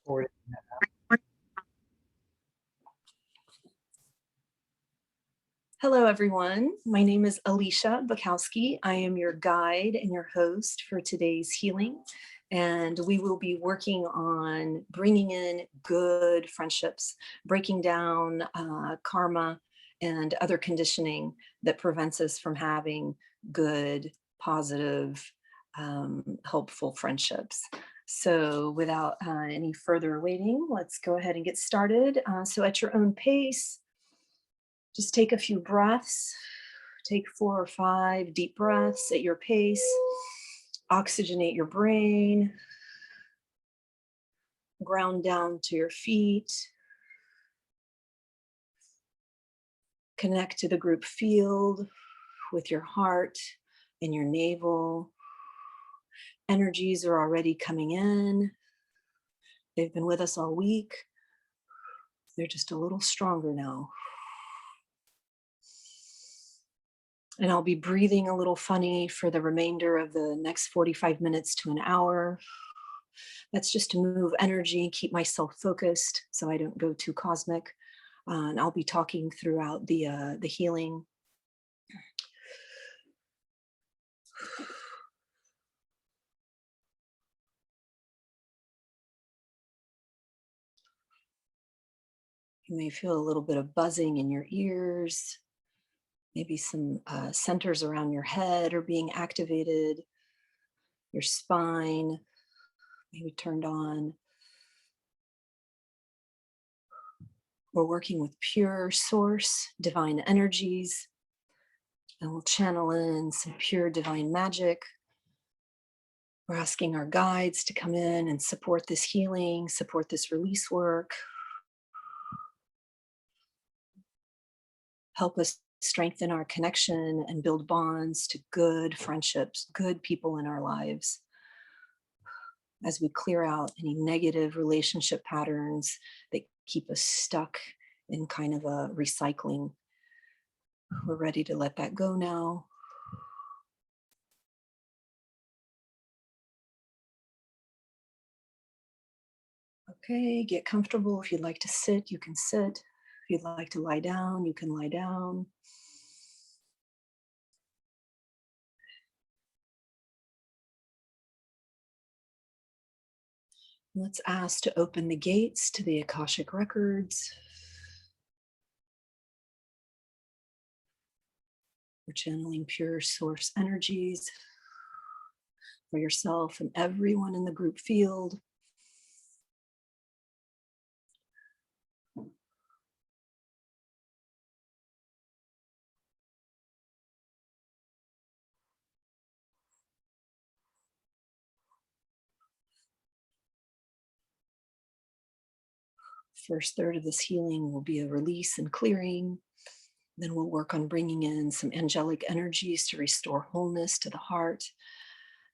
Or Hello, everyone. My name is Alicia Bukowski. I am your guide and your host for today's healing. And we will be working on bringing in good friendships, breaking down karma and other conditioning that prevents us from having good, positive, helpful friendships. So without any further waiting, let's go ahead and get started. So at your own pace, just take a few breaths. Take 4 or 5 deep breaths at your pace. Oxygenate your brain. Ground down to your feet. Connect to the group field with your heart and your navel. Energies are already coming in. They've been with us all week. They're just a little stronger now. And I'll be breathing a little funny for the remainder of the next 45 minutes to an hour. That's just to move energy, keep myself focused so I don't go too cosmic. And I'll be talking throughout the healing. You may feel a little bit of buzzing in your ears. Maybe some centers around your head are being activated. Your spine maybe turned on. We're working with pure source, divine energies, and we'll channel in some pure divine magic. We're asking our guides to come in and support this healing, support this release work. Help us strengthen our connection and build bonds to good friendships, good people in our lives. As we clear out any negative relationship patterns that keep us stuck in kind of a recycling. We're ready to let that go now. Okay, get comfortable. If you'd like to sit, you can sit. If you'd like to lie down, you can lie down. Let's ask to open the gates to the Akashic records. We're channeling pure source energies for yourself and everyone in the group field. First third of this healing will be a release and clearing. Then we'll work on bringing in some angelic energies to restore wholeness to the heart.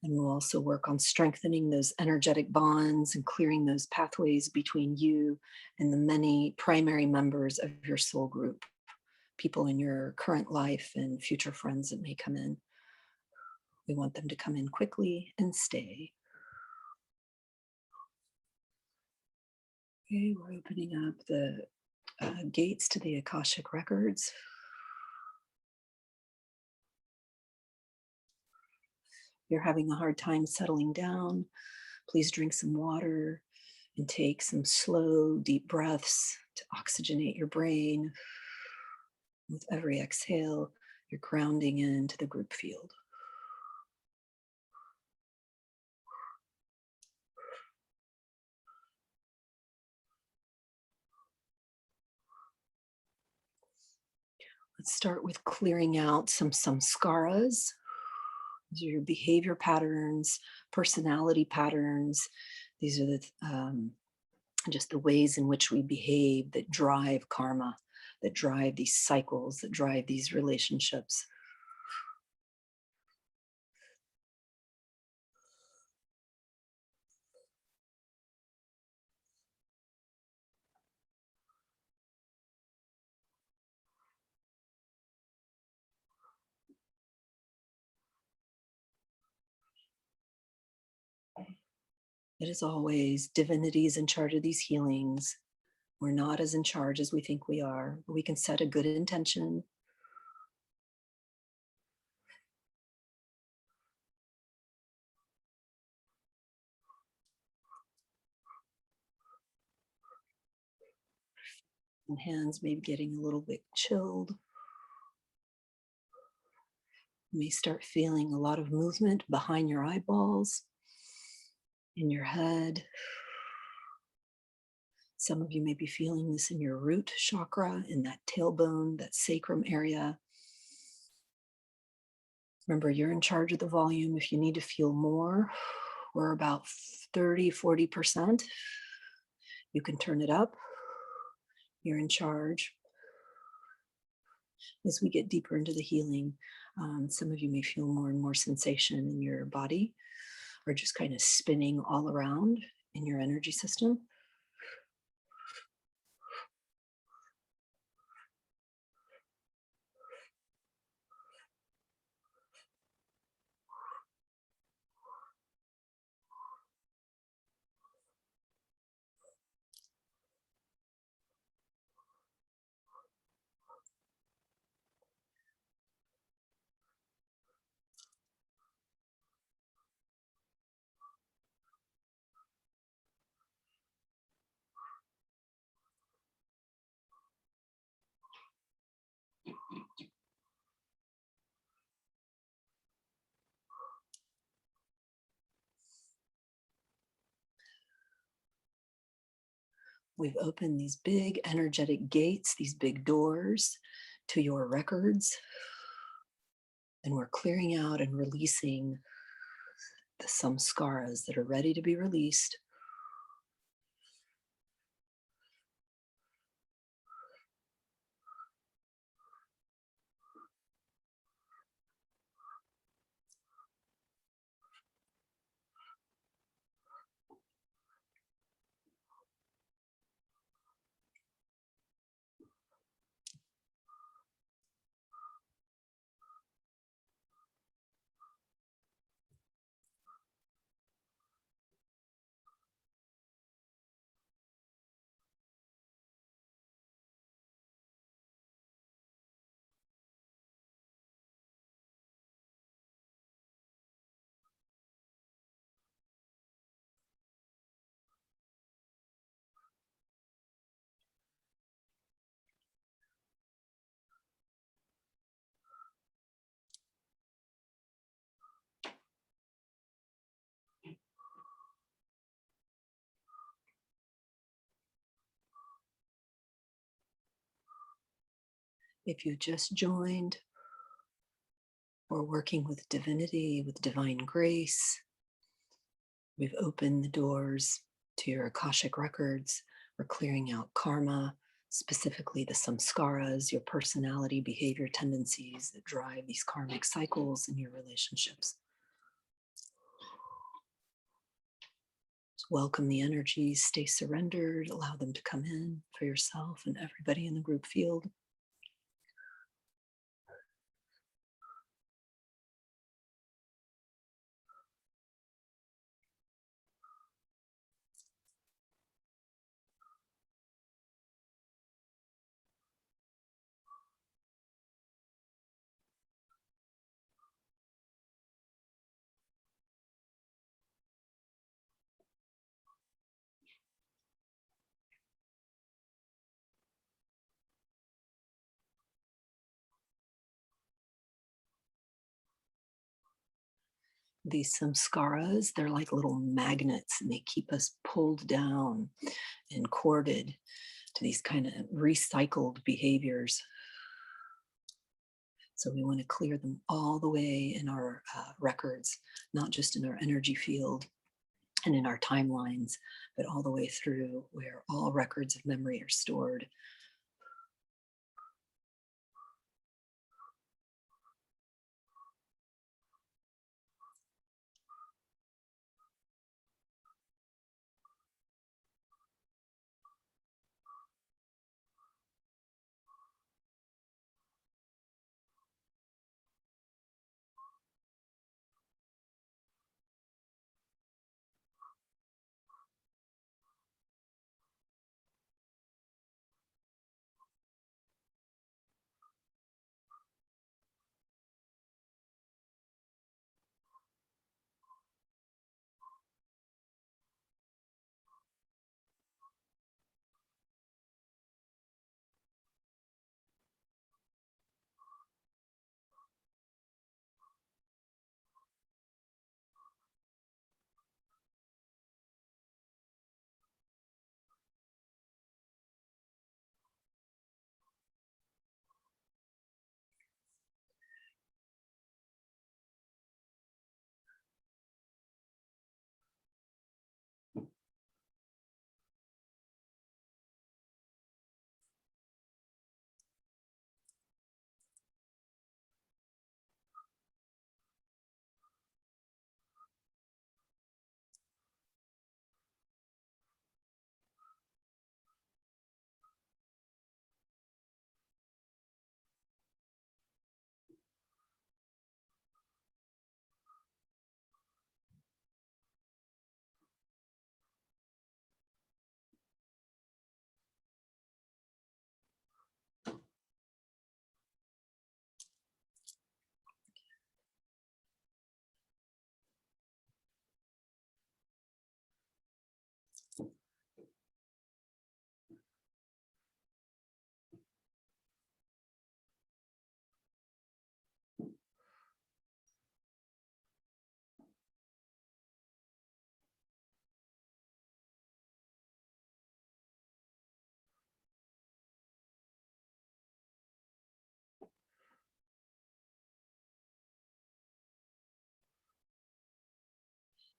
And we'll also work on strengthening those energetic bonds and clearing those pathways between you and the many primary members of your soul group, people in your current life and future friends that may come in. We want them to come in quickly and stay. Okay, we're opening up the gates to the Akashic records. You're having a hard time settling down, please drink some water and take some slow, deep breaths to oxygenate your brain. With every exhale, you're grounding into the group field. Let's start with clearing out some samskaras. These are your behavior patterns, personality patterns. These are just the ways in which we behave that drive karma, that drive these cycles, that drive these relationships. It is always divinities in charge of these healings. We're not as in charge as we think we are, but we can set a good intention. And hands maybe getting a little bit chilled. You may start feeling a lot of movement behind your eyeballs, in your head. Some of you may be feeling this in your root chakra, in that tailbone, that sacrum area. Remember, you're in charge of the volume. If you need to feel more, we're about 30–40%. You can turn it up. You're in charge. As we get deeper into the healing, some of you may feel more and more sensation in your body, or just kind of spinning all around in your energy system. We've opened these big energetic gates, these big doors to your records, and we're clearing out and releasing the samskaras that are ready to be released. If you just joined, we're working with divinity, with divine grace. We've opened the doors to your Akashic records. We're clearing out karma, specifically the samskaras, your personality, behavior, tendencies that drive these karmic cycles in your relationships. Just welcome the energies, stay surrendered, allow them to come in for yourself and everybody in the group field. These samskaras, they're like little magnets, and they keep us pulled down and corded to these kind of recycled behaviors. So we want to clear them all the way in our records, not just in our energy field and in our timelines, but all the way through where all records of memory are stored.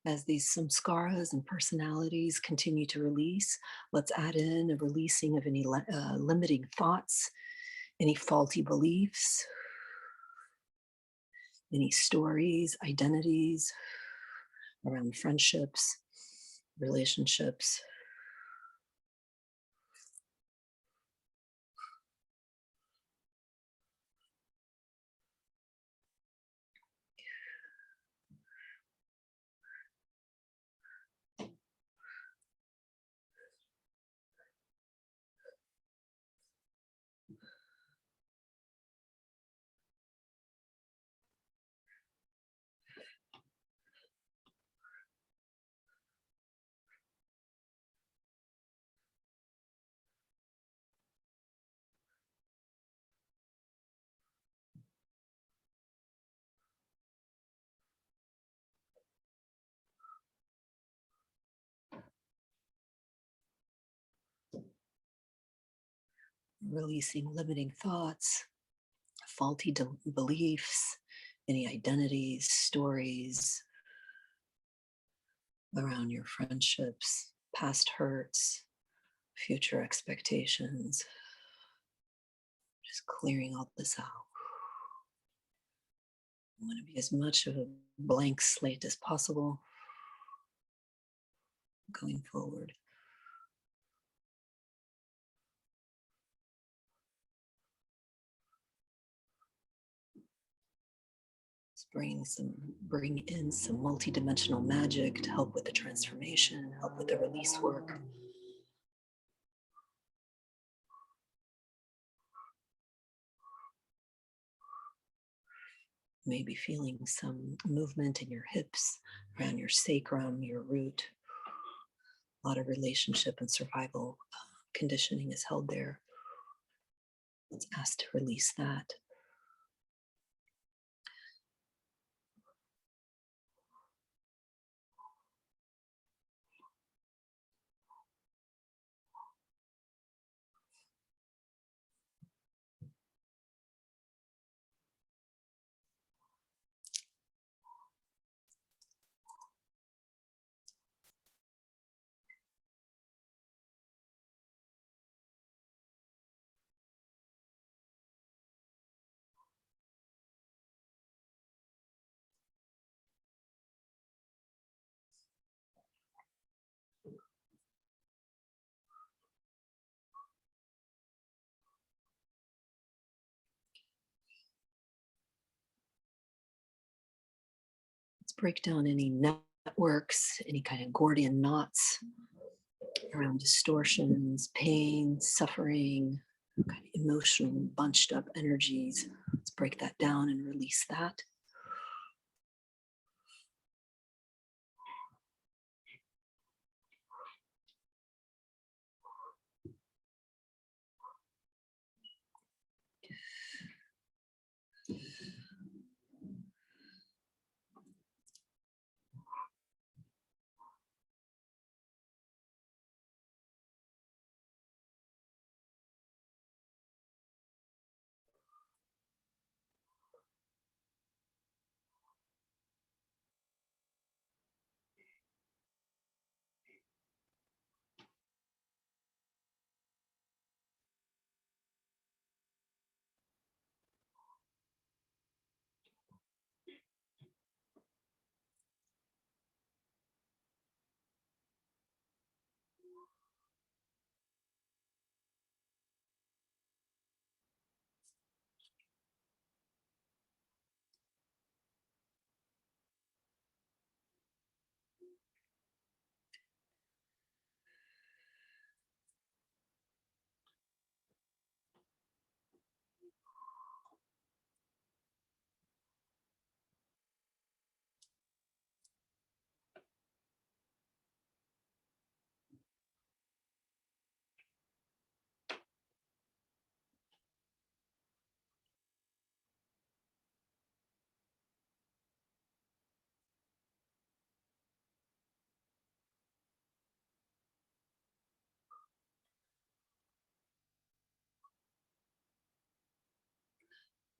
As these samskaras and personalities continue to release, let's add in a releasing of any limiting thoughts, any faulty beliefs, any stories, identities around friendships, relationships. Releasing limiting thoughts, faulty beliefs, any identities, stories around your friendships, past hurts, future expectations. Just clearing all this out. I want to be as much of a blank slate as possible going forward. Bring in some multidimensional magic to help with the transformation, help with the release work. Maybe feeling some movement in your hips, around your sacrum, your root. A lot of relationship and survival conditioning is held there. Let's ask to release that. Let's break down any networks, any kind of Gordian knots around distortions, pain, suffering, kind of emotional, bunched up energies. Let's break that down and release that.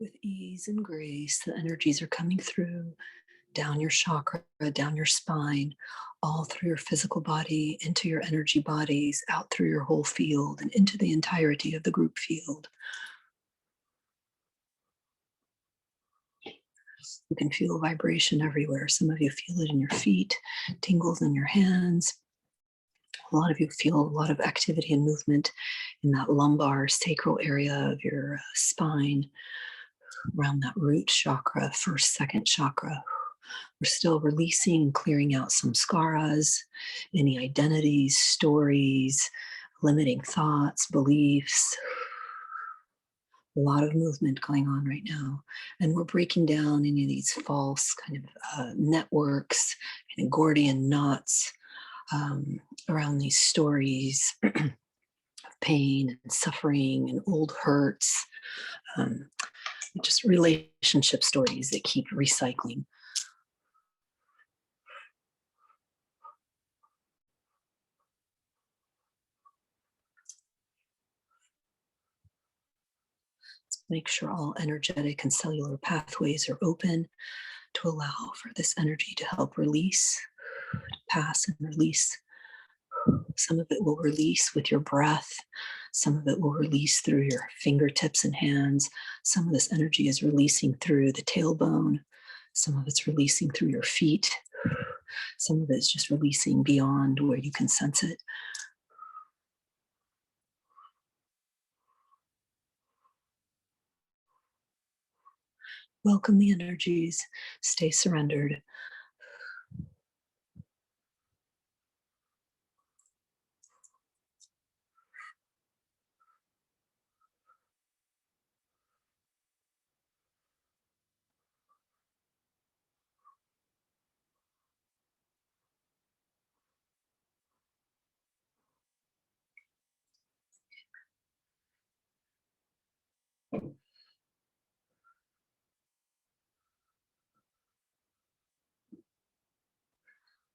With ease and grace, the energies are coming through, down your chakra, down your spine, all through your physical body, into your energy bodies, out through your whole field, and into the entirety of the group field. You can feel vibration everywhere. Some of you feel it in your feet, tingles in your hands. A lot of you feel a lot of activity and movement in that lumbar sacral area of your spine, around that root chakra, first, second chakra. We're still releasing and clearing out samskaras, any identities, stories, limiting thoughts, beliefs. A lot of movement going on right now. And we're breaking down any of these false kind of networks and Gordian knots around these stories of pain and suffering and old hurts, just relationship stories that keep recycling. Make sure all energetic and cellular pathways are open to allow for this energy to help release, pass and release. Some of it will release with your breath. Some of it will release through your fingertips and hands. Some of this energy is releasing through the tailbone. Some of it's releasing through your feet. Some of it's just releasing beyond where you can sense it. Welcome the energies. Stay surrendered.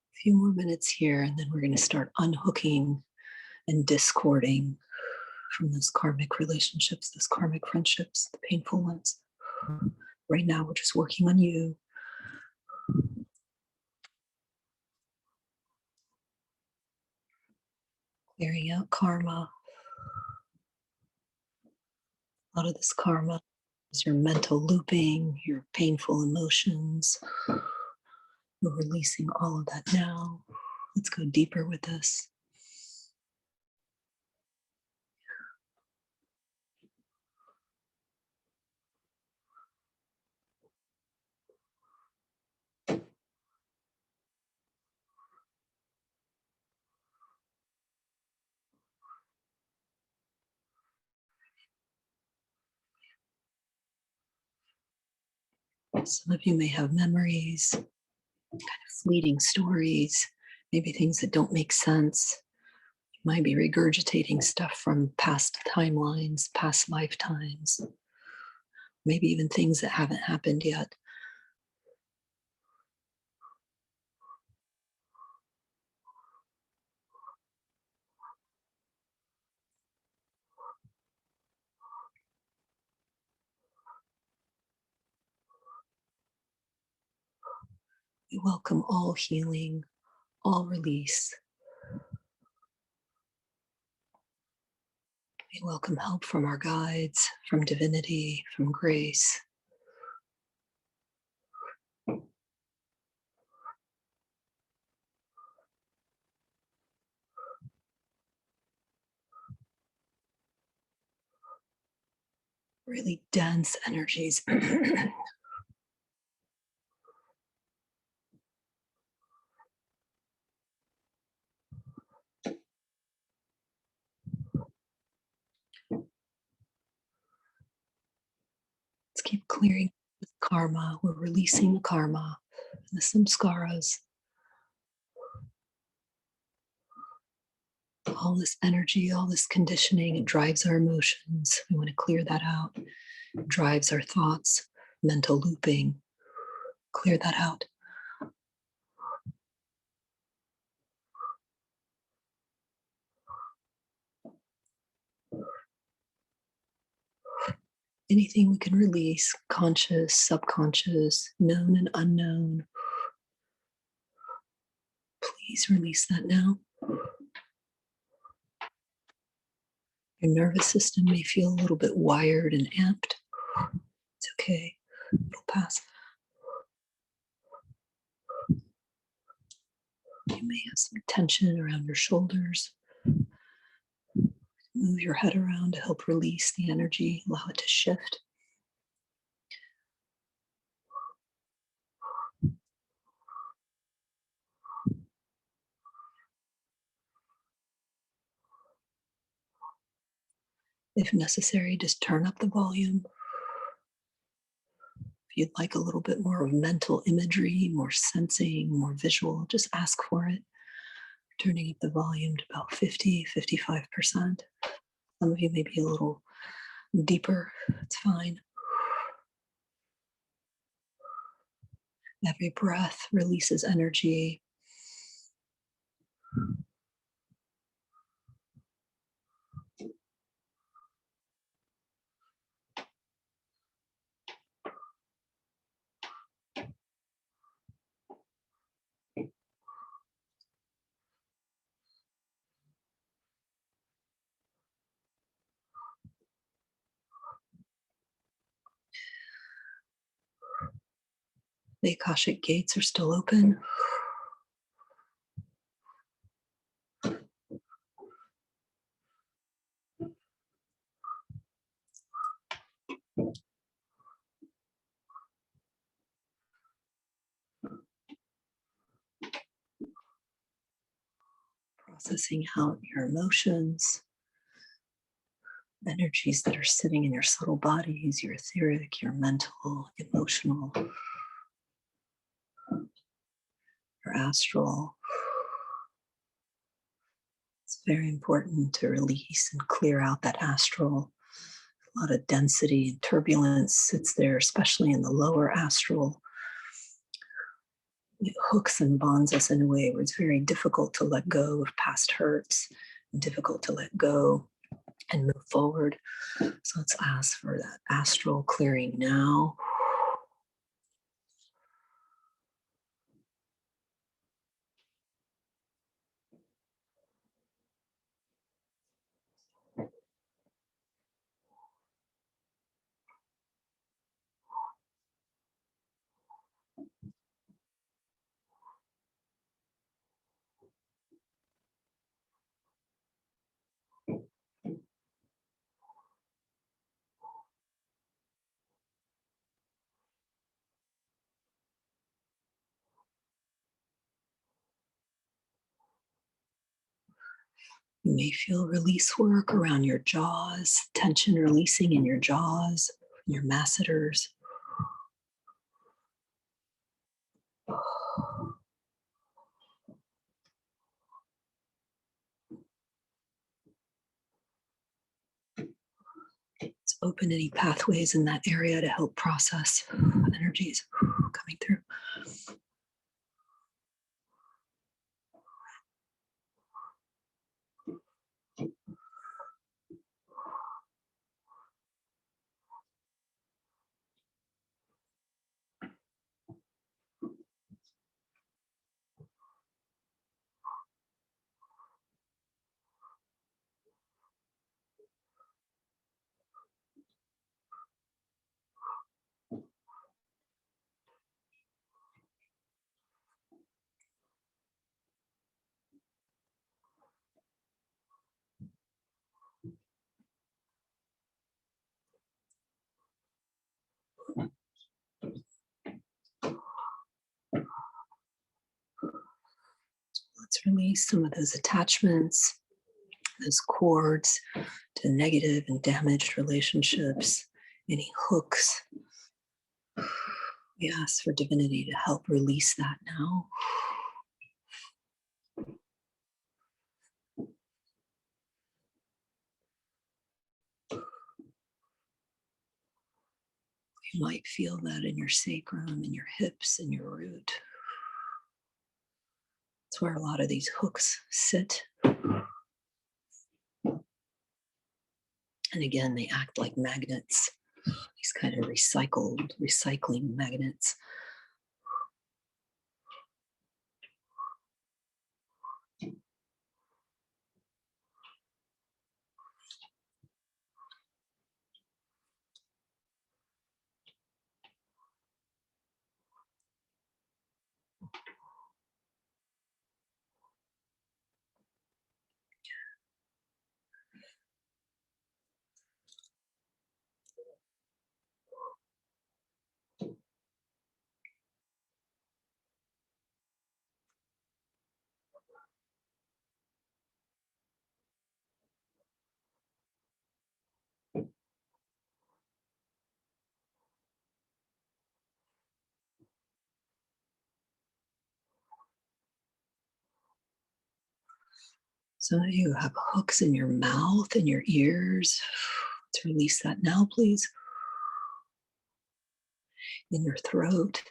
A few more minutes here, and then we're going to start unhooking and discording from those karmic relationships, those karmic friendships, the painful ones. Right now, we're just working on you. Clearing out karma. A lot of this karma is your mental looping, your painful emotions. We're releasing all of that now. Let's go deeper with this. Some of you may have memories, kind of fleeting stories, maybe things that don't make sense. You might be regurgitating stuff from past timelines, past lifetimes, maybe even things that haven't happened yet. We welcome all healing, all release. We welcome help from our guides, from divinity, from grace. Really dense energies. Let's keep clearing the karma. We're releasing the karma and the samskaras. All this energy, all this conditioning, it drives our emotions. We want to clear that out. It drives our thoughts, mental looping. Clear that out. Anything we can release, conscious, subconscious, known and unknown. Please release that now. Your nervous system may feel a little bit wired and amped. It's okay. It'll pass. You may have some tension around your shoulders. Move your head around to help release the energy, allow it to shift. If necessary, just turn up the volume. If you'd like a little bit more of mental imagery, more sensing, more visual, just ask for it. Turning up the volume to about 50, 55%. Some of you may be a little deeper. It's fine. Every breath releases energy. The Akashic gates are still open. Processing out your emotions, energies that are sitting in your subtle bodies, your etheric, your mental, emotional, your astral. It's very important to release and clear out that astral. A lot of density and turbulence sits there, especially in the lower astral. It hooks and bonds us in a way where it's very difficult to let go of past hurts, difficult to let go and move forward. So let's ask for that astral clearing now. You may feel release work around your jaws, tension releasing in your jaws, your masseters. Let's open any pathways in that area to help process energies coming through. Let's release some of those attachments, those cords to negative and damaged relationships, any hooks. We ask for divinity to help release that now. You might feel that in your sacrum, in your hips, in your root. It's where a lot of these hooks sit. And again, they act like magnets, these kind of recycling magnets. Some of you have hooks in your mouth and your ears. Let's release that now, please. In your throat,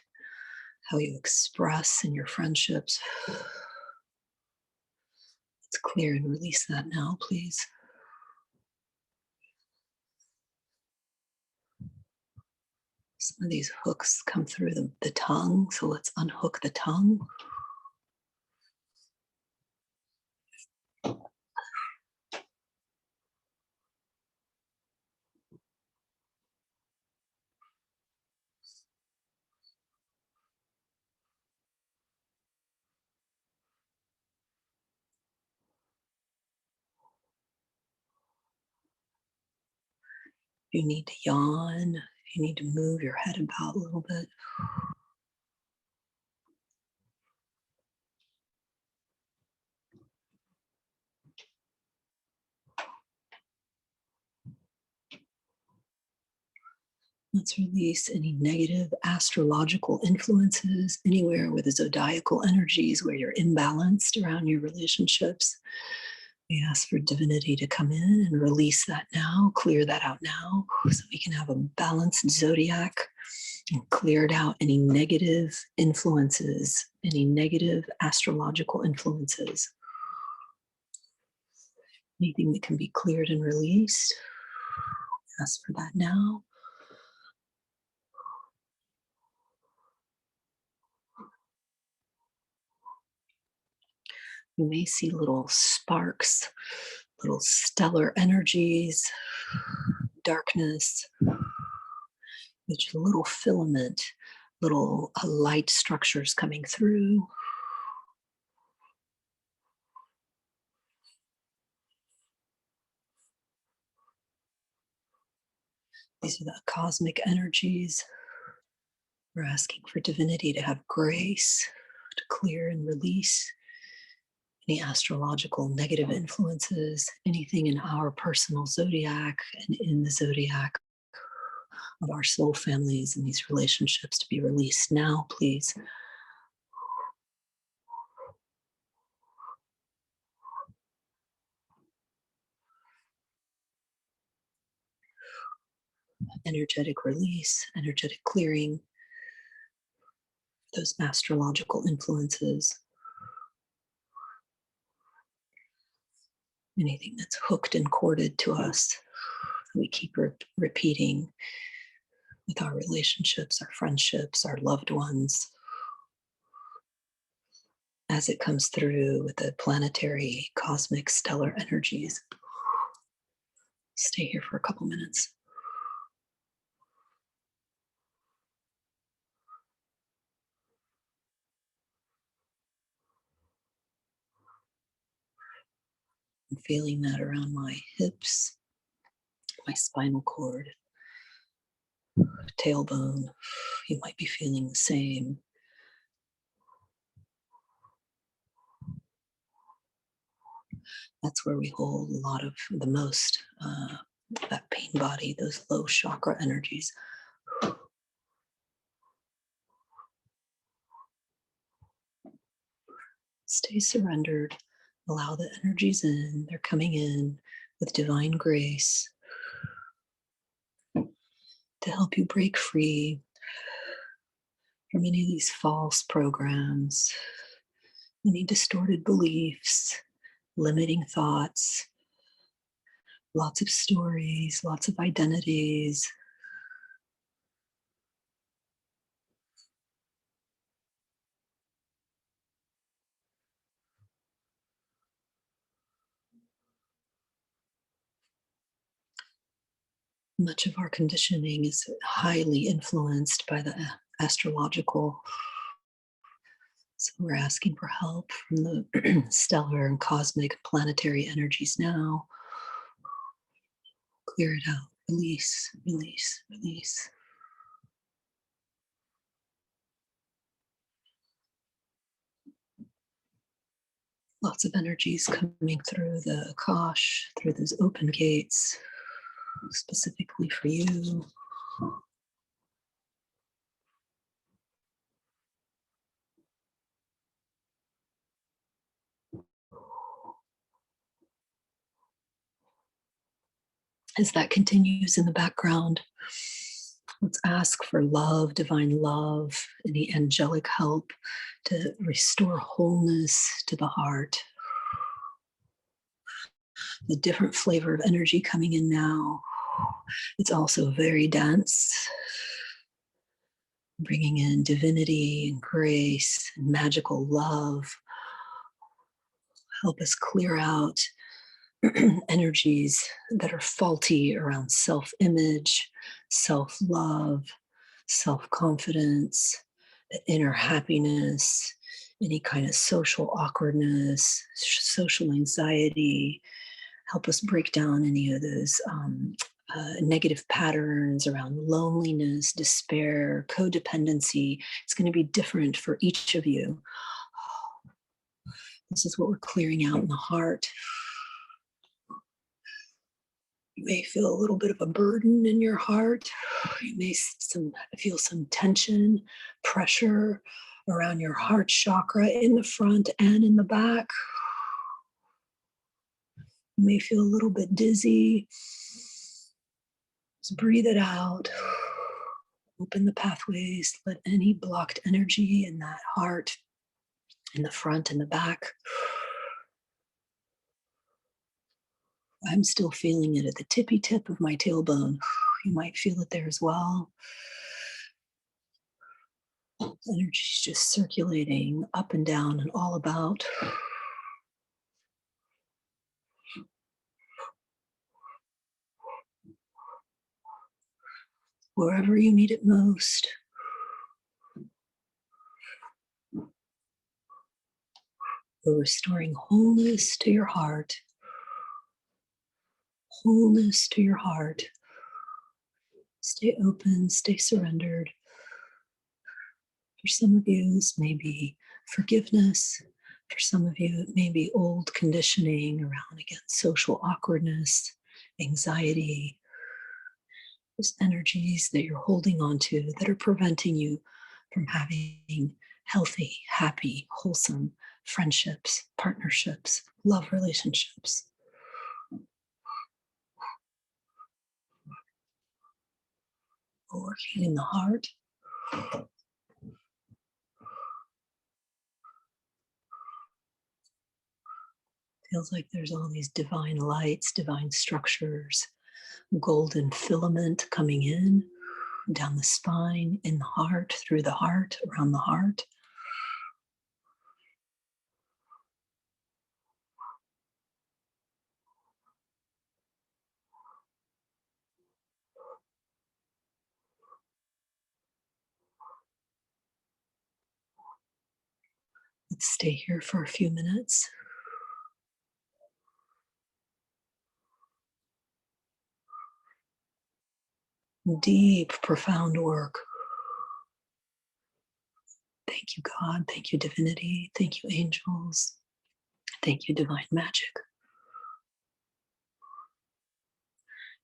how you express in your friendships. Let's clear and release that now, please. Some of these hooks come through the tongue, so let's unhook the tongue. You need to yawn. You need to move your head about a little bit. Let's release any negative astrological influences anywhere with the zodiacal energies where you're imbalanced around your relationships. We ask for divinity to come in and release that now, clear that out now, so we can have a balanced zodiac and cleared out any negative influences, any negative astrological influences. Anything that can be cleared and released, ask for that now. You may see little sparks, little stellar energies, darkness, which little filament, little light structures coming through. These are the cosmic energies. We're asking for divinity to have grace to clear and release any astrological negative influences, anything in our personal zodiac and in the zodiac of our soul families and these relationships to be released now, please. Energetic release, energetic clearing, those astrological influences. Anything that's hooked and corded to us, we keep repeating with our relationships, our friendships, our loved ones, as it comes through with the planetary, cosmic, stellar energies. Stay here for a couple minutes. I'm feeling that around my hips, my spinal cord, tailbone. You might be feeling the same. That's where we hold a lot of the most, that pain body, those low chakra energies. Stay surrendered. Allow the energies in. They're coming in with divine grace to help you break free from any of these false programs, any distorted beliefs, limiting thoughts, lots of stories, lots of identities. Much of our conditioning is highly influenced by the astrological. So we're asking for help from the stellar and cosmic planetary energies now. Clear it out. Release, release, release. Lots of energies coming through the Akash, through those open gates, specifically for you. As that continues in the background, let's ask for love, divine love, any angelic help to restore wholeness to the heart. The different flavor of energy coming in now. It's also very dense, bringing in divinity and grace and magical love. Help us clear out energies that are faulty around self-image, self-love, self-confidence, inner happiness, any kind of social awkwardness, social anxiety. Help us break down any of those negative patterns around loneliness, despair, codependency. It's going to be different for each of you. This is what we're clearing out in the heart. You may feel a little bit of a burden in your heart. You may feel some tension, pressure around your heart chakra in the front and in the back. You may feel a little bit dizzy. Just breathe it out. Open the pathways. Let any blocked energy in that heart, in the front and the back. I'm still feeling it at the tippy tip of my tailbone. You might feel it there as well. Energy's just circulating up and down and all about. Wherever you need it most. We're restoring wholeness to your heart. Wholeness to your heart. Stay open, stay surrendered. For some of you, this may be forgiveness. For some of you, it may be old conditioning around, again, social awkwardness, anxiety. There's energies that you're holding on to that are preventing you from having healthy, happy, wholesome friendships, partnerships, love relationships. Working in the heart. Feels like there's all these divine lights, divine structures, golden filament coming in, down the spine, in the heart, through the heart, around the heart. Let's stay here for a few minutes. Deep, profound work. Thank you, God. Thank you, divinity. Thank you, angels. Thank you, divine magic.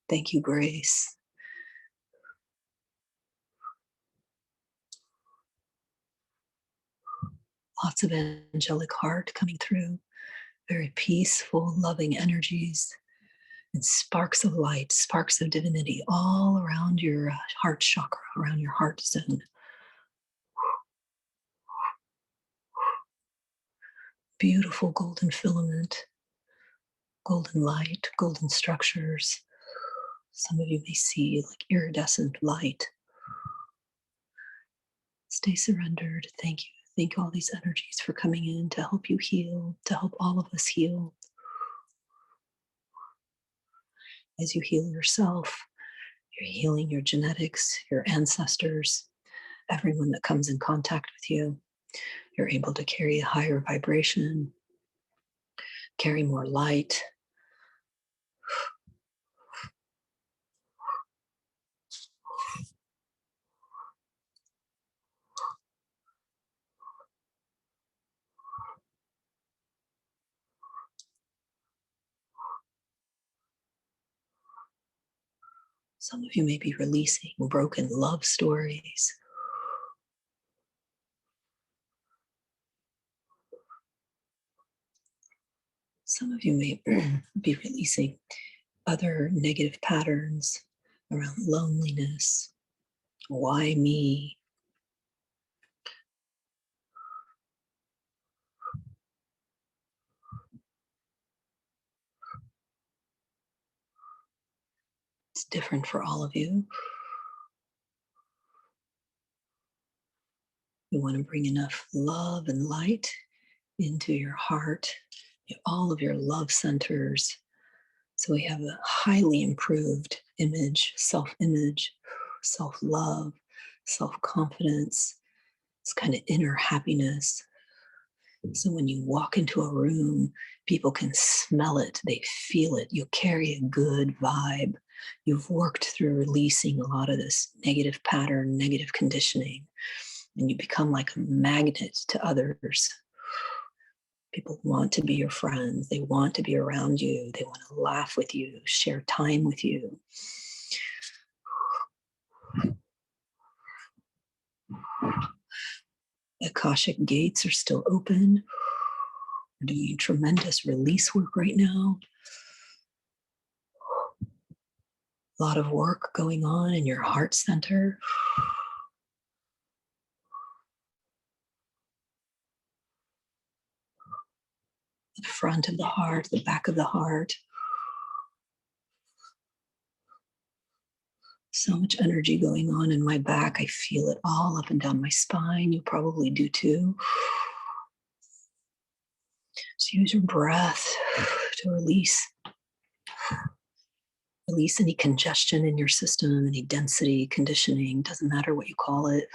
Thank you, grace. Lots of angelic heart coming through. Very peaceful, loving energies. And sparks of light, sparks of divinity all around your heart chakra, around your heart zone. Beautiful golden filament, golden light, golden structures. Some of you may see like iridescent light. Stay surrendered. Thank you. Thank all these energies for coming in to help you heal, to help all of us heal. As you heal yourself, you're healing your genetics, your ancestors, everyone that comes in contact with you. You're able to carry a higher vibration, carry more light. Some of you may be releasing broken love stories. Some of you may be releasing other negative patterns around loneliness. Why me? It's different for all of you. You want to bring enough love and light into your heart, all of your love centers. So we have a highly improved image, self-image, self-love, self-confidence, this kind of inner happiness. So when you walk into a room, people can smell it, they feel it. You carry a good vibe. You've worked through releasing a lot of this negative pattern, negative conditioning, and you become like a magnet to others. People want to be your friends. They want to be around you. They want to laugh with you, share time with you. Akashic gates are still open. We're doing tremendous release work right now. A lot of work going on in your heart center. The front of the heart, the back of the heart. So much energy going on in my back. I feel it all up and down my spine. You probably do too. Just use your breath to release any congestion in your system, any density, conditioning, doesn't matter what you call it.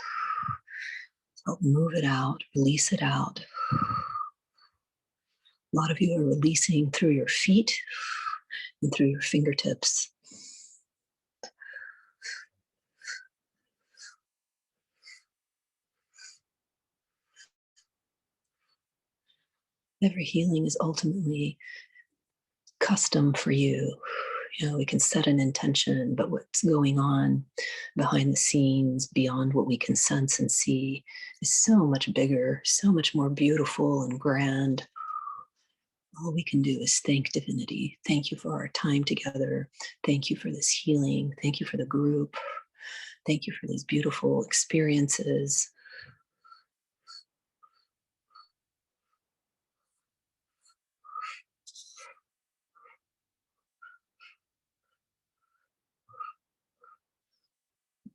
Help move it out, release it out. A lot of you are releasing through your feet and through your fingertips. Every healing is ultimately custom for you. We can set an intention, but what's going on behind the scenes, beyond what we can sense and see, is so much bigger, so much more beautiful and grand. All we can do is thank divinity. Thank you for our time together. Thank you for this healing. Thank you for the group. Thank you for these beautiful experiences.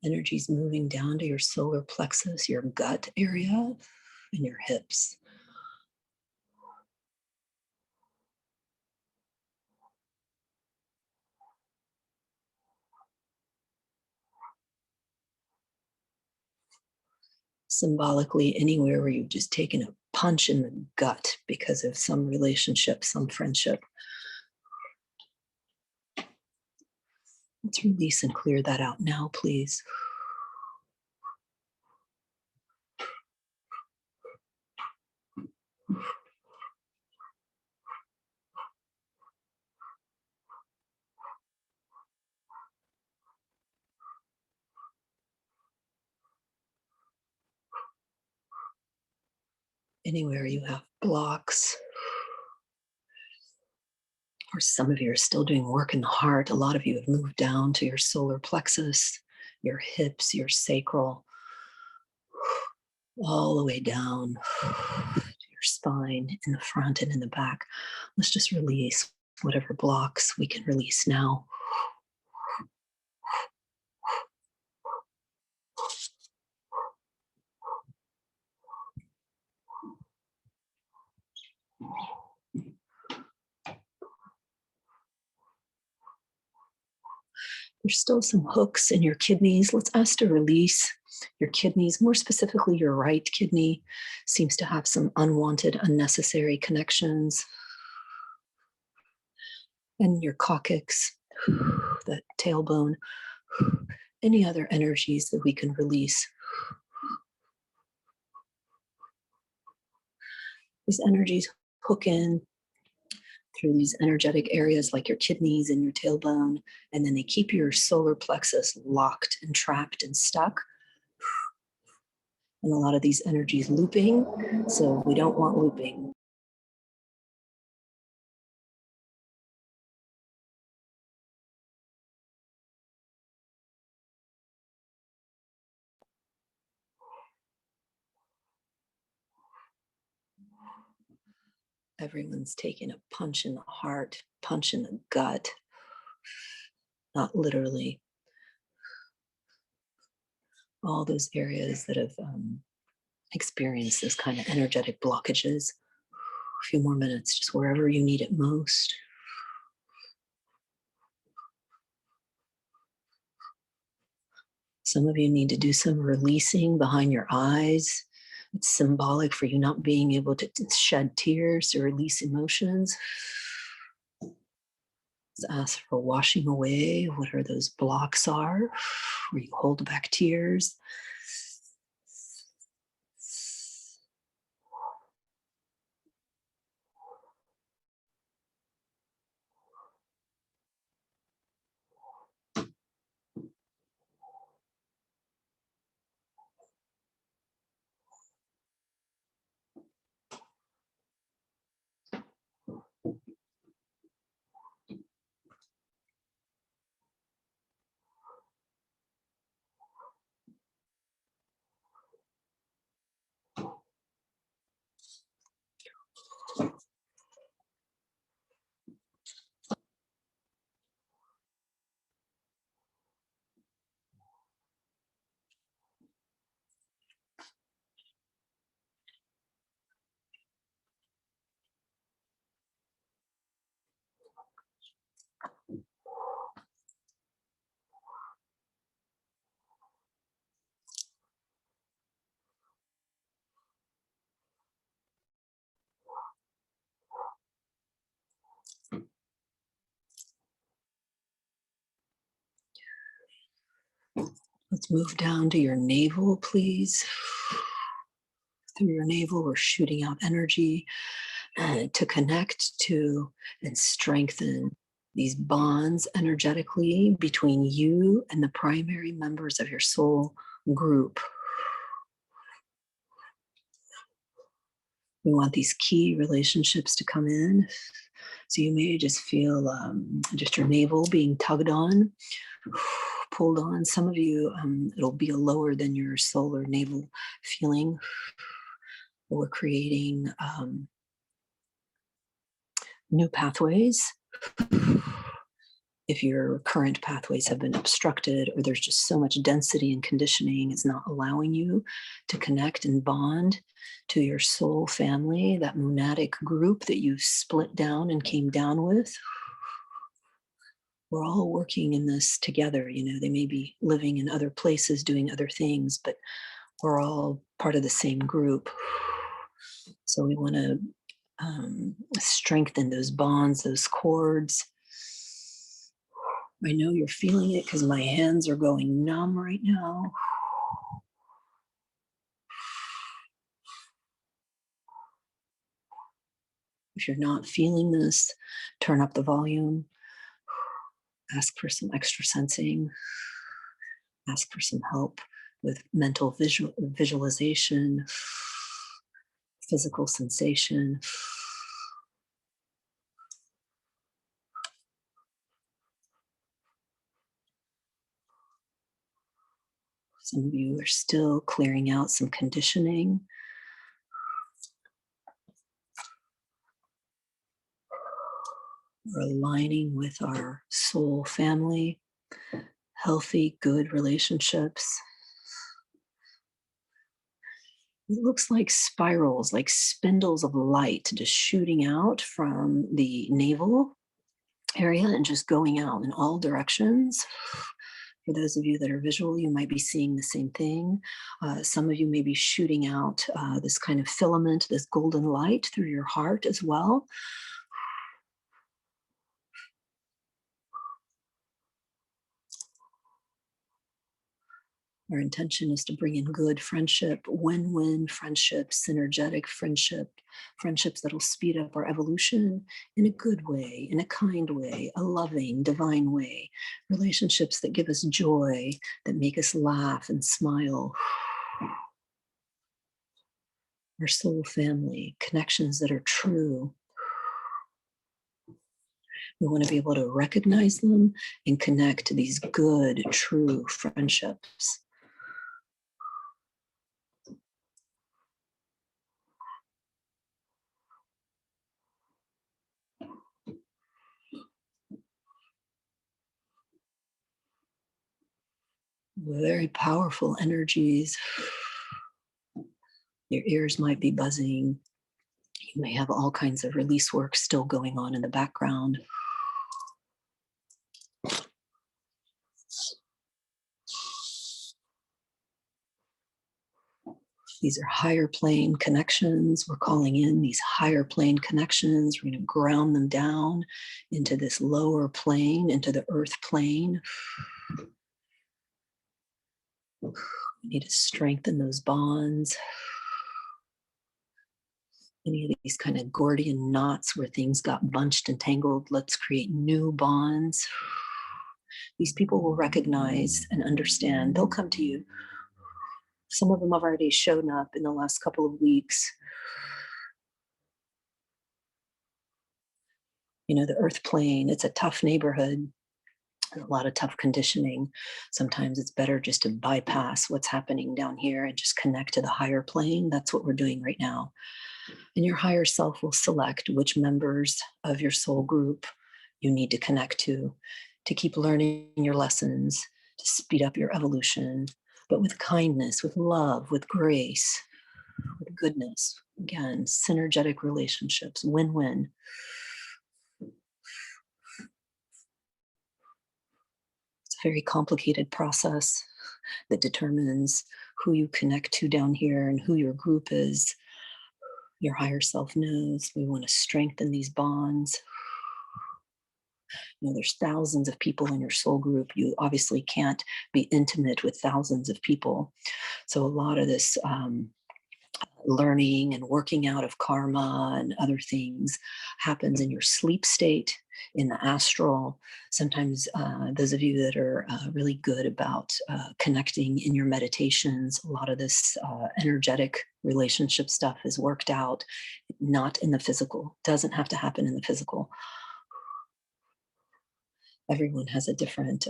Energy's moving down to your solar plexus, your gut area, and your hips. Symbolically, anywhere where you've just taken a punch in the gut because of some relationship, some friendship. Let's release and clear that out now, please. Anywhere you have blocks, or some of you are still doing work in the heart. A lot of you have moved down to your solar plexus, your hips, your sacral, all the way down to your spine in the front and in the back. Let's just release whatever blocks we can release now. There's still some hooks in your kidneys. Let's ask to release your kidneys. More specifically, your right kidney seems to have some unwanted, unnecessary connections. And your coccyx, the tailbone, any other energies that we can release. These energies hook in through these energetic areas like your kidneys and your tailbone, and then they keep your solar plexus locked and trapped and stuck. And a lot of these energies looping, so we don't want looping. Everyone's taking a punch in the heart, punch in the gut, not literally. All those areas that have experienced this kind of energetic blockages. A few more minutes, just wherever you need it most. Some of you need to do some releasing behind your eyes. It's symbolic for you not being able to shed tears or release emotions. Let's ask for washing away whatever those blocks are, where you hold back tears. Let's move down to your navel, please. Through your navel, we're shooting out energy to connect to and strengthen these bonds energetically between you and the primary members of your soul group. We want these key relationships to come in. So you may just feel just your navel being tugged on, pulled on. Some of you, it'll be a lower than your solar navel feeling. We're creating new pathways. If your current pathways have been obstructed or there's just so much density and conditioning, it's not allowing you to connect and bond to your soul family, that monadic group that you split down and came down with. We're all working in this together. You know, they may be living in other places, doing other things, but we're all part of the same group. So we want to strengthen those bonds, those cords. I know you're feeling it because my hands are going numb right now. If you're not feeling this, turn up the volume. Ask for some extra sensing. Ask for some help with mental visualization, physical sensation. Some of you are still clearing out some conditioning. We're aligning with our soul family, healthy, good relationships. It looks like spirals, like spindles of light just shooting out from the navel area and just going out in all directions. For those of you that are visual, you might be seeing the same thing. Some of you may be shooting out this kind of filament, this golden light through your heart as well. Our intention is to bring in good friendship, win-win friendship, synergetic friendship, friendships that'll speed up our evolution in a good way, in a kind way, a loving, divine way, relationships that give us joy, that make us laugh and smile. Our soul family, connections that are true. We want to be able to recognize them and connect to these good, true friendships. Very powerful energies. Your ears might be buzzing. You may have all kinds of release work still going on in the background. These are higher plane connections. We're calling in these higher plane connections. We're going to ground them down into this lower plane, into the earth plane. We need to strengthen those bonds. Any of these kind of Gordian knots where things got bunched and tangled, let's create new bonds. These people will recognize and understand. They'll come to you. Some of them have already shown up in the last couple of weeks. You know, the earth plane, it's a tough neighborhood, a lot of tough conditioning. Sometimes it's better just to bypass what's happening down here and just connect to the higher plane. That's what we're doing right now. And your higher self will select which members of your soul group you need to connect to keep learning your lessons, to speed up your evolution, but with kindness, with love, with grace, with goodness. Again, synergetic relationships, win-win. It's a very complicated process that determines who you connect to down here and who your group is. Your higher self knows we want to strengthen these bonds. You know, there's thousands of people in your soul group. You obviously can't be intimate with thousands of people. So a lot of this learning and working out of karma and other things happens in your sleep state, in the astral. Sometimes those of you that are really good about connecting in your meditations, a lot of this energetic relationship stuff is worked out, not in the physical. Doesn't have to happen in the physical. Everyone has a different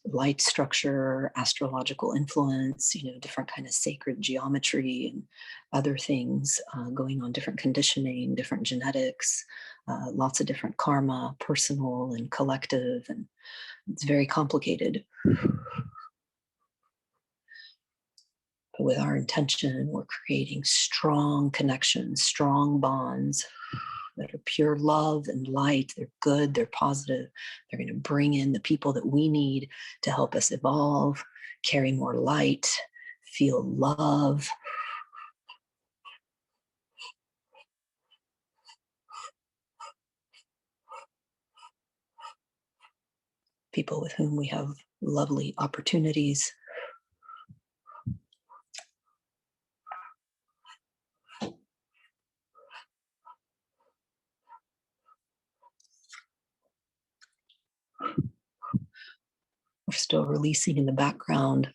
light structure, astrological influence, you know, different kind of sacred geometry and other things going on, different conditioning, different genetics, lots of different karma, personal and collective, and it's very complicated. But with our intention, we're creating strong connections, strong bonds that are pure love and light. They're good, they're positive. They're going to bring in the people that we need to help us evolve, carry more light, feel love. People with whom we have lovely opportunities. We're still releasing in the background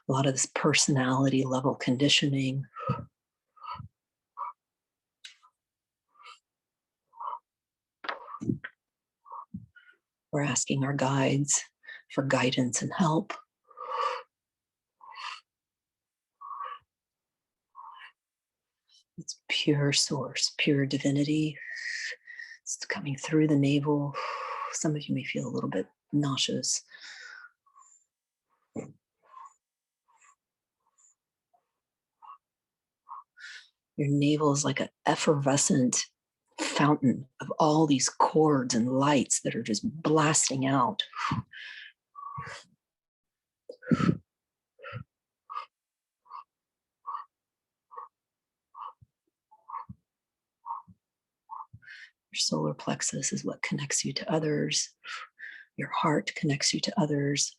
a lot of this personality level conditioning. We're asking our guides for guidance and help. It's pure source, pure divinity. It's coming through the navel. Some of you may feel a little bit nauseous. Your navel is like an effervescent fountain of all these chords and lights that are just blasting out. Your solar plexus is what connects you to others. Your heart connects you to others.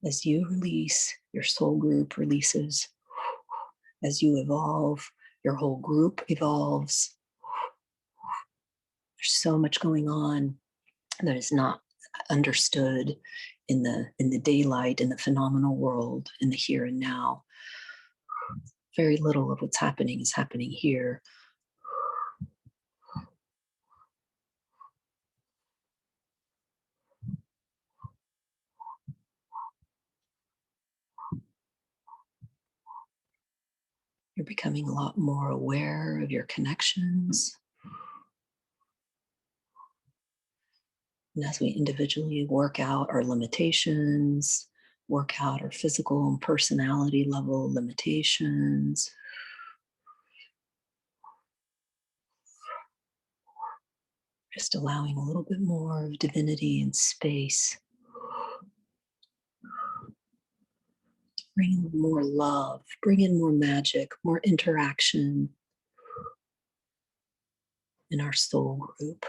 As you release, your soul group releases. As you evolve, your whole group evolves. There's so much going on that is not understood in the daylight, in the phenomenal world, in the here and now. Very little of what's happening is happening here. You're becoming a lot more aware of your connections. And as we individually work out our limitations, work out our physical and personality level limitations, just allowing a little bit more of divinity and space. Bring in more love, bring in more magic, more interaction in our soul group.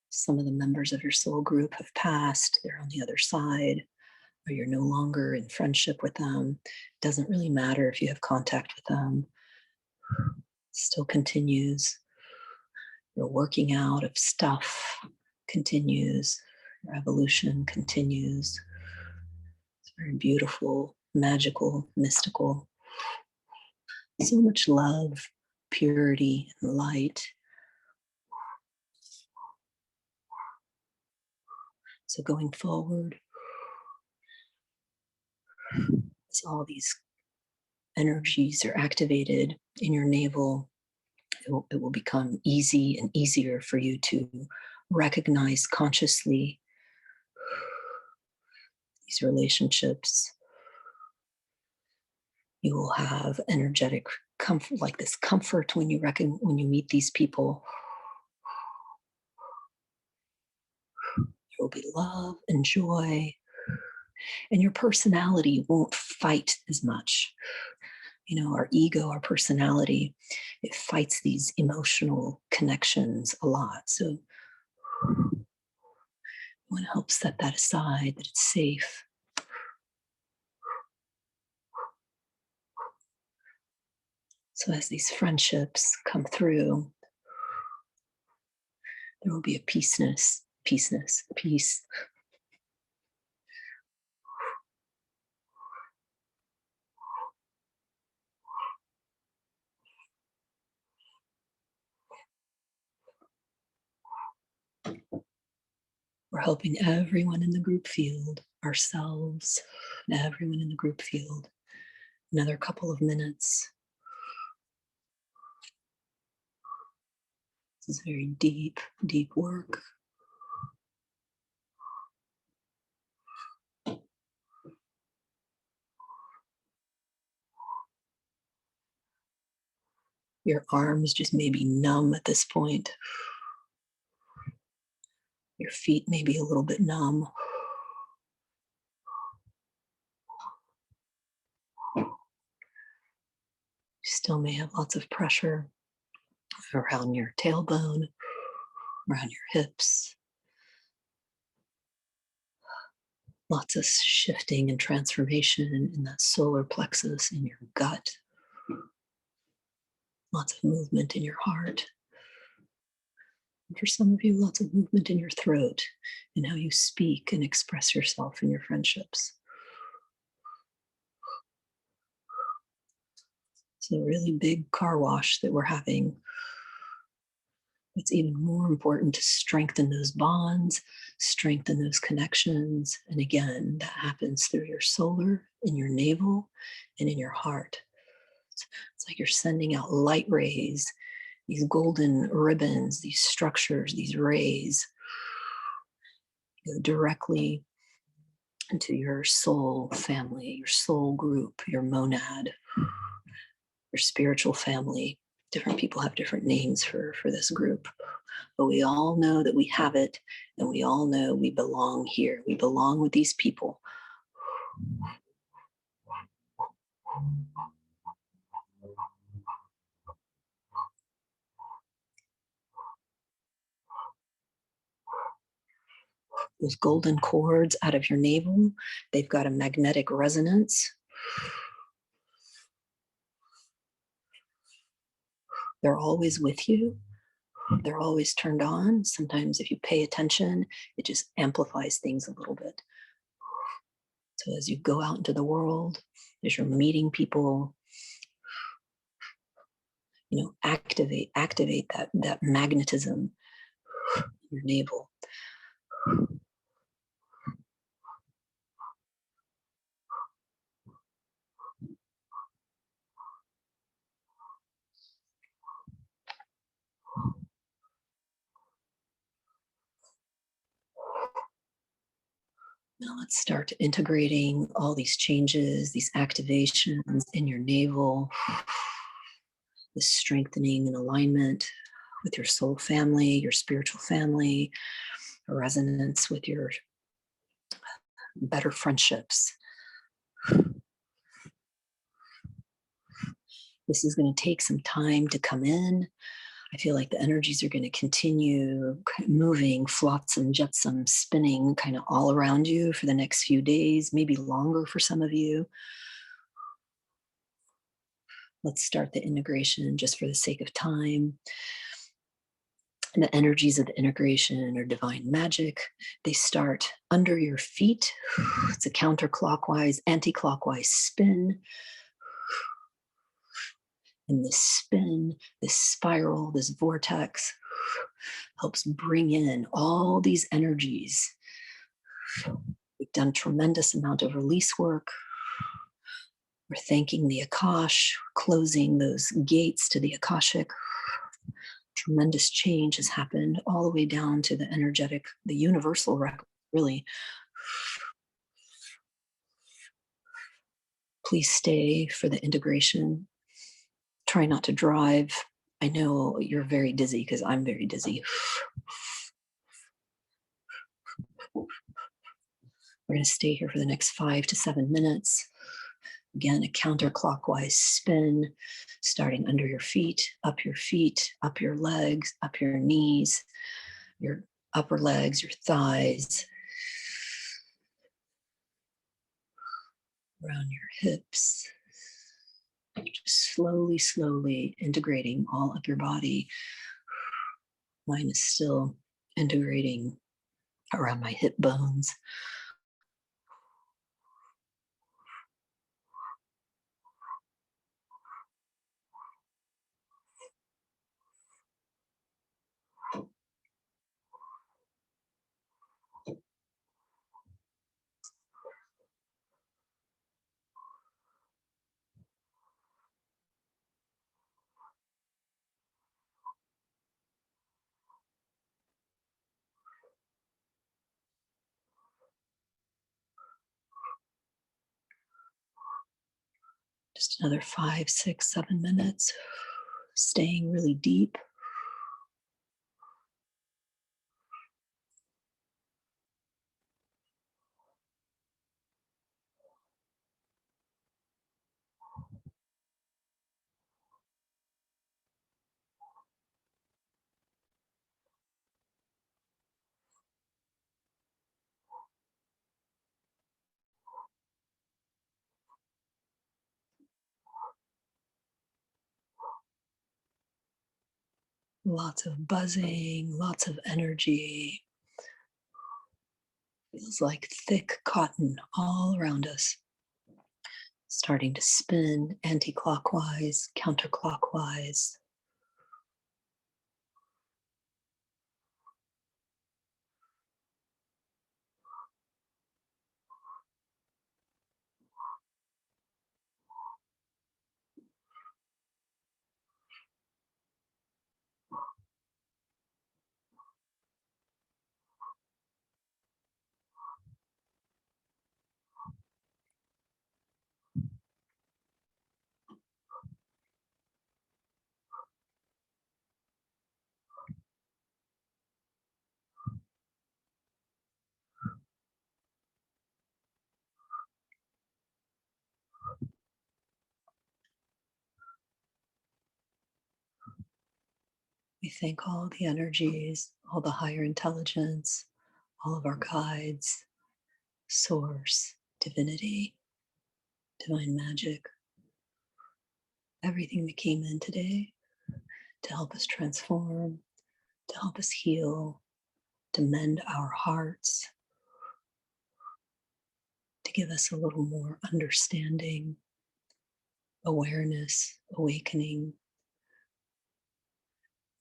Some of the members of your soul group have passed, they're on the other side, or you're no longer in friendship with them. It doesn't really matter if you have contact with them. It still continues. Your working out of stuff continues. Your evolution continues. It's very beautiful, magical, mystical. So much love, purity, and light. So going forward, as all these energies are activated in your navel, it will become easy and easier for you to recognize consciously these relationships. You will have energetic comfort, like this comfort when when you meet these people. There will be love and joy, and your personality won't fight as much. You know, our ego, our personality, it fights these emotional connections a lot. So I want to help set that aside, that it's safe. So as these friendships come through, there will be a peace. We're helping everyone in the group field, ourselves, and everyone in the group field. Another couple of minutes. This is very deep, deep work. Your arms just may be numb at this point. Your feet may be a little bit numb. You still may have lots of pressure around your tailbone, around your hips. Lots of shifting and transformation in that solar plexus, in your gut. Lots of movement in your heart. And for some of you, lots of movement in your throat and how you speak and express yourself in your friendships. It's a really big car wash that we're having. It's even more important to strengthen those bonds, strengthen those connections. And again, that happens through your solar, in your navel, and in your heart. It's like you're sending out light rays, these golden ribbons, these structures, these rays go directly into your soul family, your soul group, your monad, your spiritual family. Different people have different names for this group, but we all know that we have it, and we all know we belong here. We belong with these people. Those golden cords out of your navel, they've got a magnetic resonance. They're always with you. They're always turned on. Sometimes if you pay attention, it just amplifies things a little bit. So as you go out into the world, as you're meeting people, activate that magnetism in your navel. Now let's start integrating all these changes, these activations in your navel, this strengthening and alignment with your soul family, your spiritual family, a resonance with your better friendships. This is going to take some time to come in. I feel like the energies are going to continue moving, flotsam, jetsam, spinning kind of all around you for the next few days, maybe longer for some of you. Let's start the integration just for the sake of time. And the energies of the integration or divine magic, they start under your feet. It's a counterclockwise, anti-clockwise spin. And this spin, this spiral, this vortex helps bring in all these energies. We've done tremendous amount of release work. We're thanking the Akash, closing those gates to the Akashic. Tremendous change has happened all the way down to the energetic, the universal record, really. Please stay for the integration. Try not to drive. I know you're very dizzy because I'm very dizzy. We're going to stay here for the next 5 to 7 minutes. Again, a counterclockwise spin, starting under your feet, up your legs, up your knees, your upper legs, your thighs, around your hips. Just slowly, slowly integrating all up your body. Mine is still integrating around my hip bones. Just another 5, 6, 7 minutes, staying really deep. Lots of buzzing, lots of energy. Feels like thick cotton all around us. Starting to spin anti-clockwise, counterclockwise. We thank all the energies, all the higher intelligence, all of our guides, source, divinity, divine magic, everything that came in today to help us transform, to help us heal, to mend our hearts, to give us a little more understanding, awareness, awakening,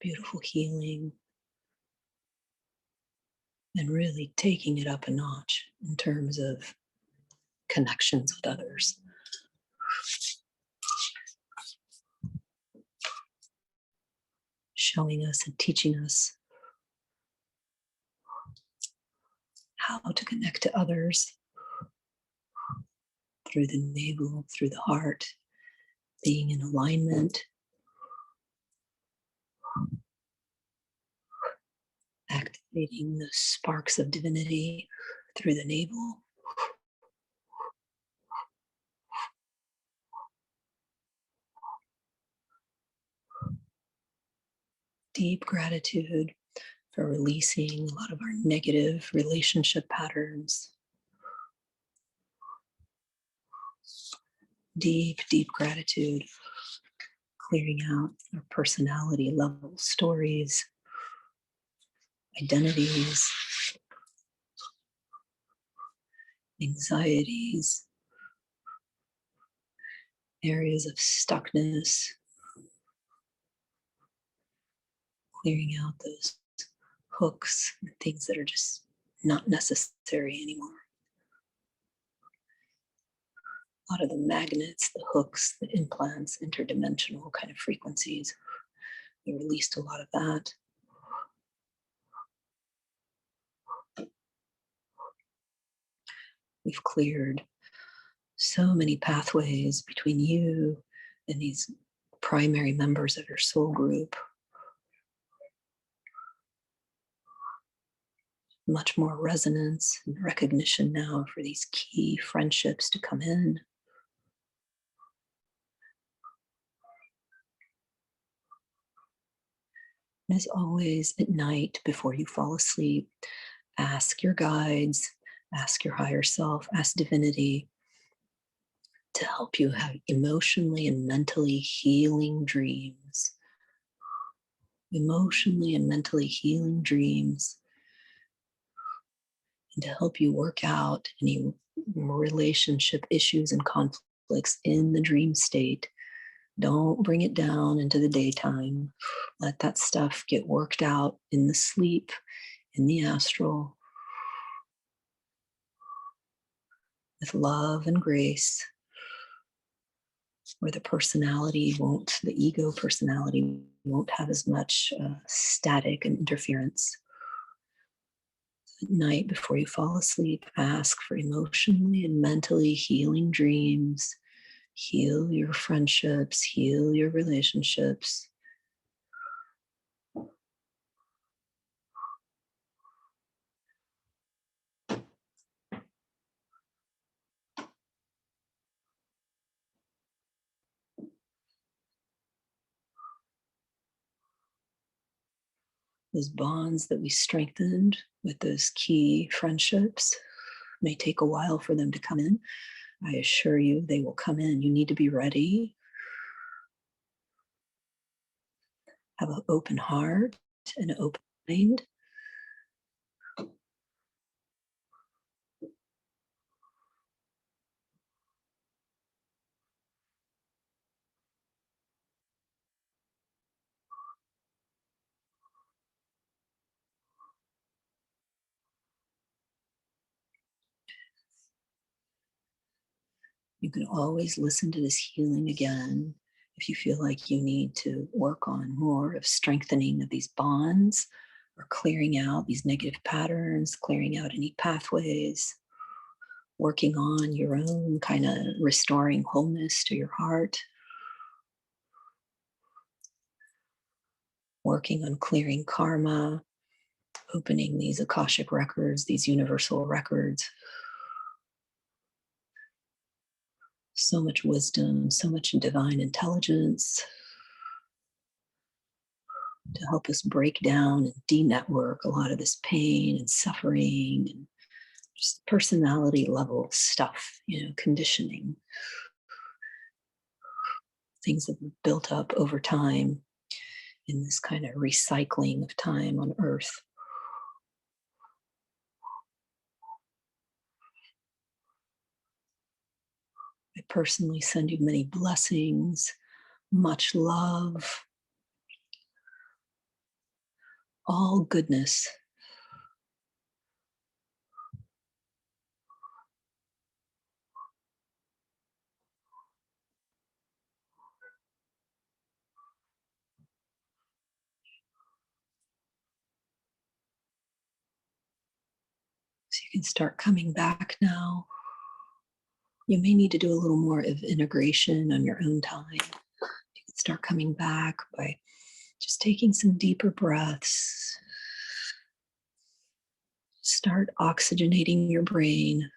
beautiful healing, and really taking it up a notch in terms of connections with others. Showing us and teaching us how to connect to others through the navel, through the heart, being in alignment, activating the sparks of divinity through the navel. Deep gratitude for releasing a lot of our negative relationship patterns. Deep, deep gratitude, clearing out our personality level stories, identities, anxieties, areas of stuckness, clearing out those hooks and things that are just not necessary anymore. A lot of the magnets, the hooks, the implants, interdimensional kind of frequencies. We released a lot of that. We've cleared so many pathways between you and these primary members of your soul group. Much more resonance and recognition now for these key friendships to come in. And as always, at night before you fall asleep, ask your guides, ask your higher self, ask divinity to help you have emotionally and mentally healing dreams. Emotionally and mentally healing dreams. And to help you work out any relationship issues and conflicts in the dream state. Don't bring it down into the daytime. Let that stuff get worked out in the sleep, in the astral, with love and grace, where the ego personality won't have as much static and interference. At night before you fall asleep, ask for emotionally and mentally healing dreams. Heal your friendships, heal your relationships. Those bonds that we strengthened with those key friendships may take a while for them to come in. I assure you they will come in. You need to be ready. Have an open heart and an open mind. You can always listen to this healing again if you feel like you need to work on more of strengthening of these bonds or clearing out these negative patterns, clearing out any pathways, working on your own kind of restoring wholeness to your heart, working on clearing karma, opening these Akashic records, these universal records. So much wisdom, so much divine intelligence to help us break down and de-network a lot of this pain and suffering and just personality level stuff, conditioning. Things that have built up over time in this kind of recycling of time on Earth. I personally send you many blessings, much love. all goodness. So you can start coming back now. You may need to do a little more of integration on your own time. You can start coming back by just taking some deeper breaths. Start oxygenating your brain.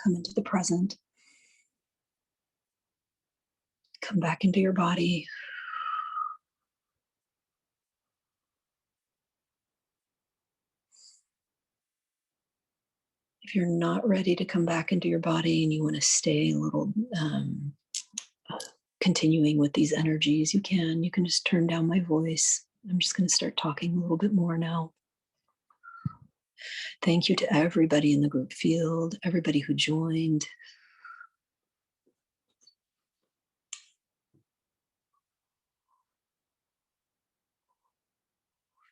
Come into the present. Come back into your body. If you're not ready to come back into your body and you want to stay a little continuing with these energies, you can. You can just turn down my voice. I'm just going to start talking a little bit more now. Thank you to everybody in the group field, everybody who joined.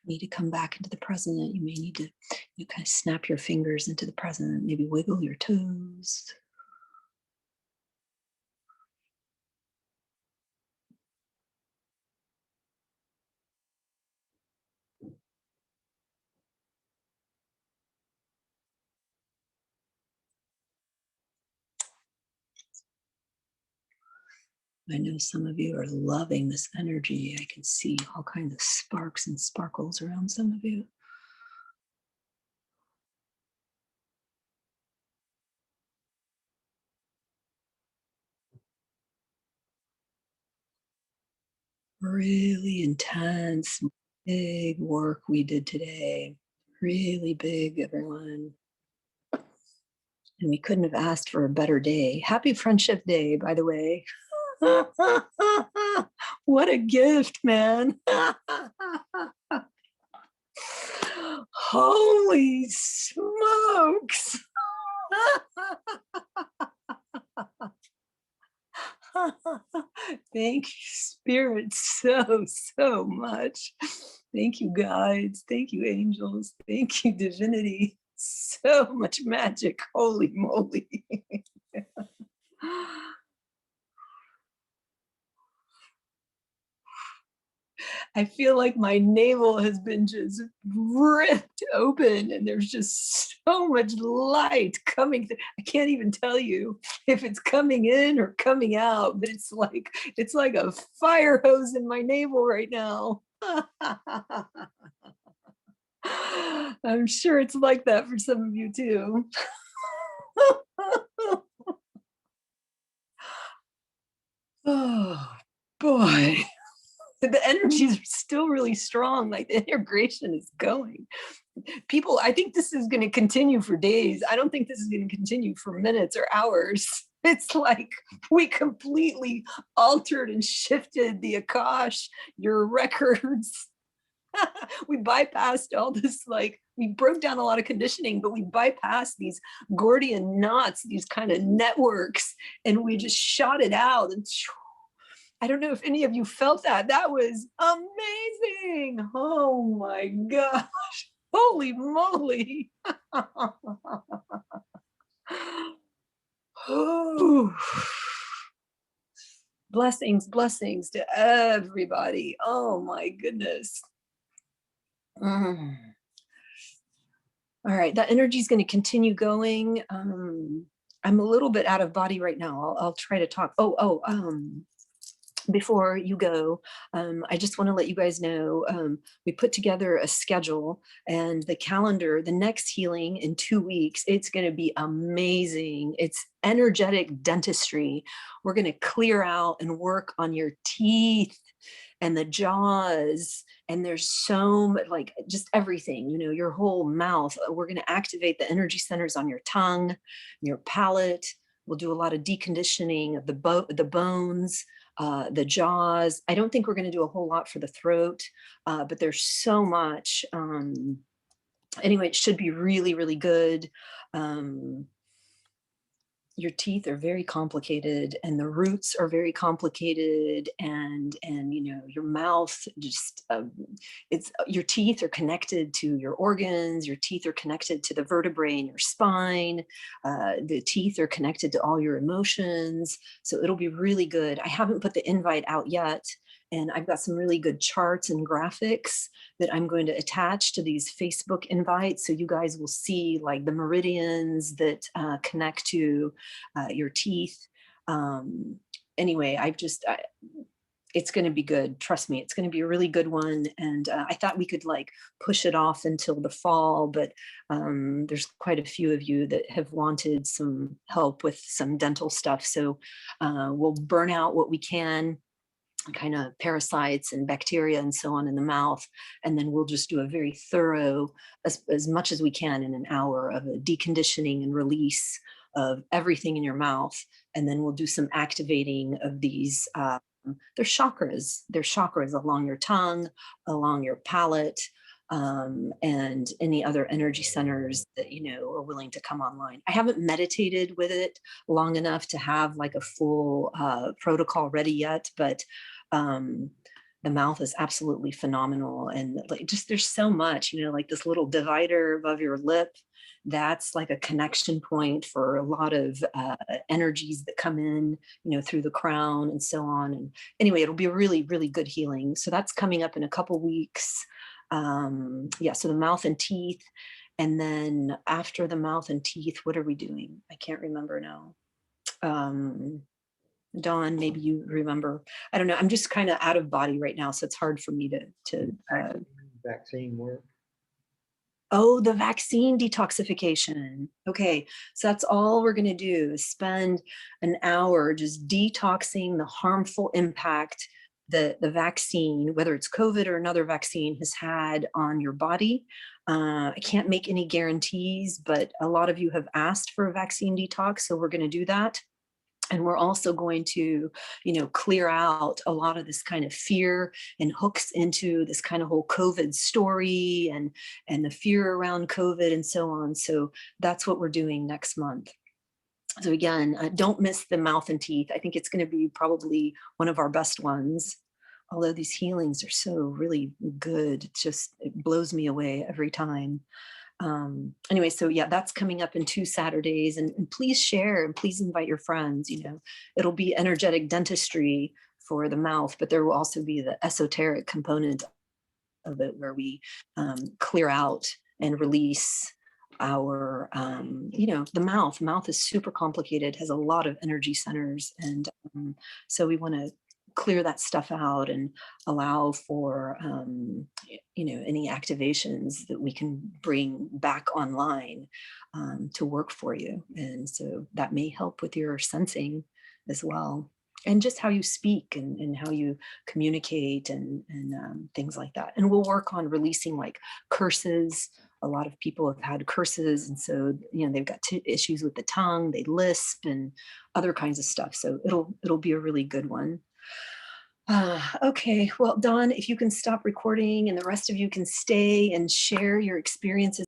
Need to come back into the present. You may need to kind of snap your fingers into the present, maybe wiggle your toes. I know some of you are loving this energy. I can see all kinds of sparks and sparkles around some of you. Really intense, big work we did today. Really big, everyone. And we couldn't have asked for a better day. Happy Friendship Day, by the way. What a gift, man. Holy smokes. Thank you, Spirit, so much. Thank you, guides. Thank you, angels. Thank you, divinity. So much magic. Holy moly. I feel like my navel has been just ripped open and there's just so much light coming through. I can't even tell you if it's coming in or coming out, but it's like a fire hose in my navel right now. I'm sure it's like that for some of you too. Oh boy. The energies are still really strong. Like the integration is going. People, I think this is going to continue for days. I don't think this is going to continue for minutes or hours. It's like we completely altered and shifted the Akash, your records. We bypassed all this, like we broke down a lot of conditioning, but we bypassed these Gordian knots, these kind of networks, and we just shot it out. And I don't know if any of you felt that. That was amazing. Oh my gosh. Holy moly. Oh. Blessings to everybody. Oh my goodness. Mm. All right, that energy is going to continue going. I'm a little bit out of body right now. I'll try to talk. Before you go, I just want to let you guys know we put together a schedule and the calendar, the next healing in 2 weeks. It's going to be amazing. It's energetic dentistry. We're going to clear out and work on your teeth and the jaws. And there's so much, like just everything, your whole mouth. We're going to activate the energy centers on your tongue, your palate. We'll do a lot of deconditioning of the bones, the jaws. I don't think we're going to do a whole lot for the throat, but there's so much. Anyway, it should be really, really good. your teeth are very complicated and the roots are very complicated, and you know, your mouth just it's your teeth are connected to your organs, your teeth are connected to the vertebrae in your spine, the teeth are connected to all your emotions, so it'll be really good. I haven't put the invite out yet, and I've got some really good charts and graphics that I'm going to attach to these Facebook invites. So you guys will see like the meridians that connect to your teeth. Um, anyway, it's going to be good. Trust me, it's going to be a really good one. And I thought we could like push it off until the fall, but there's quite a few of you that have wanted some help with some dental stuff. So we'll burn out what we can, kind of parasites and bacteria and so on in the mouth. And then we'll just do a very thorough, as much as we can in an hour, of a deconditioning and release of everything in your mouth. And then we'll do some activating of these, they're chakras along your tongue, along your palate, and any other energy centers that, you know, are willing to come online. I haven't meditated with it long enough to have like a full protocol ready yet, but the mouth is absolutely phenomenal. And like, just, there's so much, you know, like this little divider above your lip, that's like a connection point for a lot of energies that come in, you know, through the crown and so on. And anyway, it'll be a really, really good healing. So that's coming up in a couple weeks. Yeah, so the mouth and teeth. And then after the mouth and teeth, what are we doing? I can't remember now. Dawn, maybe you remember. I don't know. I'm just kind of out of body right now, so it's hard for me to Vaccine work. Oh, the vaccine detoxification. Okay, so that's all we're going to do is spend an hour just detoxing the harmful impact that the vaccine, whether it's COVID or another vaccine, has had on your body. I can't make any guarantees, but a lot of you have asked for a vaccine detox, so we're going to do that. And we're also going to, you know, clear out a lot of this kind of fear and hooks into this kind of whole COVID story and the fear around COVID and so on. So that's what we're doing next month. So again, don't miss the mouth and teeth. I think it's going to be probably one of our best ones. Although these healings are so really good, it blows me away every time. Anyway, so yeah, that's coming up in 2 Saturdays, and please share and please invite your friends. You know, it'll be energetic dentistry for the mouth, but there will also be the esoteric component of it where we clear out and release our, you know, the mouth is super complicated, has a lot of energy centers. And so we want to clear that stuff out and allow for, you know, any activations that we can bring back online to work for you. And so that may help with your sensing as well. And just how you speak and how you communicate and things like that. And we'll work on releasing like curses. A lot of people have had curses, and so, you know, they've got issues with the tongue, they lisp and other kinds of stuff. So it'll be a really good one. Okay, well, Dawn, if you can stop recording and the rest of you can stay and share your experiences